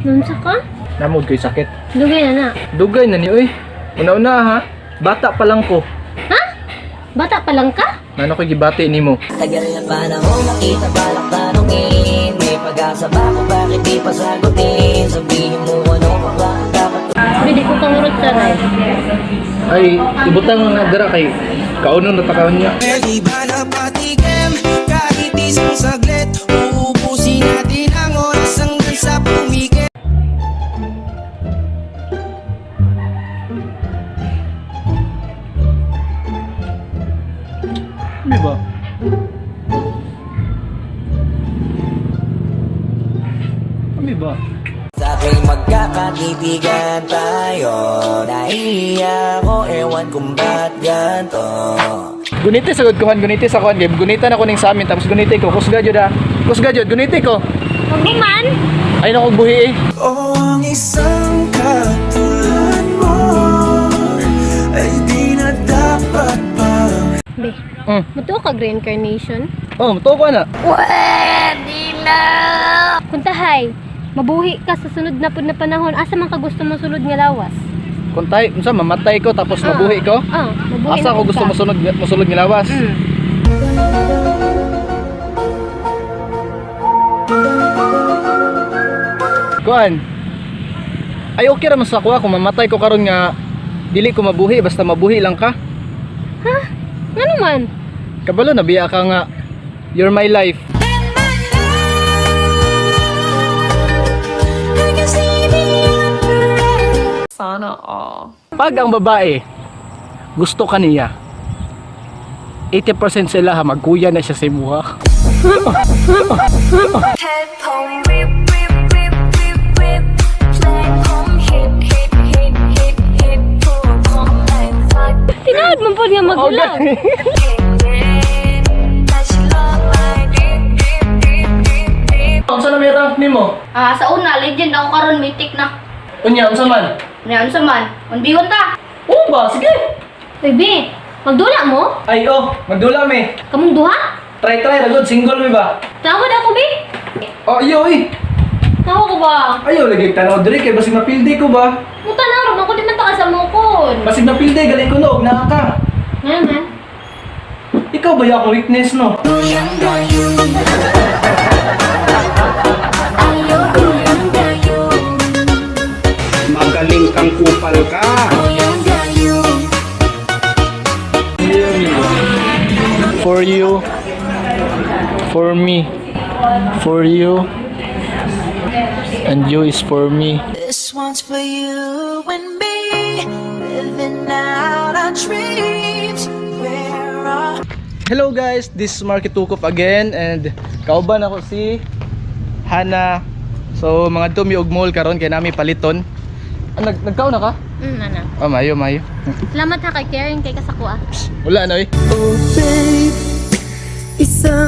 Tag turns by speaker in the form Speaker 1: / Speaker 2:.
Speaker 1: Nunsa ka?
Speaker 2: Namod ko'y sakit.
Speaker 1: Dugay na na.
Speaker 2: Dugay na ni oy. Una-una ha. Bata pa lang ko.
Speaker 1: Ha? Bata pa lang ka?
Speaker 2: Nano ko'y gibati nimo.
Speaker 3: Tagal na panahon nakita balak tanungin. May pag-asa ba kung bakit di pa sagutin? Sabihin mo ano pa ba ang dapat.
Speaker 1: Pwede ko kang urot sa ray.
Speaker 2: Ay, ibutang nga dara kay kaunon na takawon niya.
Speaker 4: Pwede ba na patikim kahit isang saglit? Uubusin natin ang oras hanggang sa pumikit.
Speaker 2: Di ba? Kami ba?
Speaker 3: Sa tuwing magkakatipigan tayo, nahihiya ko, ewan kung ba't ganto.
Speaker 2: Guniti sa kuhan, guniti sa kuhan. Gunita na ko ning sa amin tapos guniti ko. Kusga jud ha. Kusga jud, guniti ko.
Speaker 1: Magbuman?
Speaker 2: Ay nako buhi eh.
Speaker 4: O ang isang katulad mo ay di na dapat pa.
Speaker 1: Be,
Speaker 2: Mm.
Speaker 1: muto ka reincarnation?
Speaker 2: Oh, muto ko na.
Speaker 1: Pwede na! Kuntahay, mabuhi ka sa sunod na pud na panahon. Asa man ka gusto mo sulod nga lawas?
Speaker 2: Kuntay, unsa mamatay ko tapos mabuhi ko?
Speaker 1: Mabuhi
Speaker 2: Asa
Speaker 1: na
Speaker 2: ko gusto
Speaker 1: ka.
Speaker 2: mosulod nga lawas? Kuan. Ay okay ra man sa kuha kung mamatay ko karon nga dili ko mabuhi basta mabuhi lang ka.
Speaker 1: Ha? Ano man?
Speaker 2: Kabalo na biya ka nga you're my life.
Speaker 5: Sana all.
Speaker 2: Pag ang babae gusto ka niya 80% sila ha magkuya na siya sa imuha.
Speaker 6: Head home, rip, rip, rip, rip, rip. Flag home, hit, hit, hit, hit, hit. Pull home like fuck.
Speaker 1: Tinawad mo po niya magulang.
Speaker 6: Touch love, my deep, deep, deep, deep, deep.
Speaker 2: Unsa na may rank nimo?
Speaker 7: Sa una, legend ako karon mythic na.
Speaker 2: Unya unsa man?
Speaker 7: Ngayon sa man, unbihon ta.
Speaker 2: Oo ba? Sige.
Speaker 1: Baby, magdula mo?
Speaker 2: Ay oh, magdula mi.
Speaker 1: Kamong duha?
Speaker 2: Try ragod single mi ba?
Speaker 1: Tawad ako, be.
Speaker 2: Oh iyo eh.
Speaker 1: Tawad ko ba?
Speaker 2: Ayaw lagi tanaw diri kay basig mapildi ko ba?
Speaker 1: Muta na ro, ako di man ta sa mukon.
Speaker 2: Basig mapildi gali ko no, naa ka.
Speaker 1: Nga man.
Speaker 2: Ikaw ba yung akong weakness no?
Speaker 4: Magaling kang kupal ka.
Speaker 2: For you, for me, for you, and you is for me.
Speaker 4: This one's for you and me, living out our dreams. Where are
Speaker 2: Hello guys, this is Marky Tukop again and kauban ako si Hana. So mga tumi og mall karon kay nami paliton. Nagkaon na ka?
Speaker 1: Ana.
Speaker 2: Oh, mayo.
Speaker 1: Salamat ha kay caring kay kasakwa.
Speaker 2: Wala na eh.
Speaker 4: oh babe, isang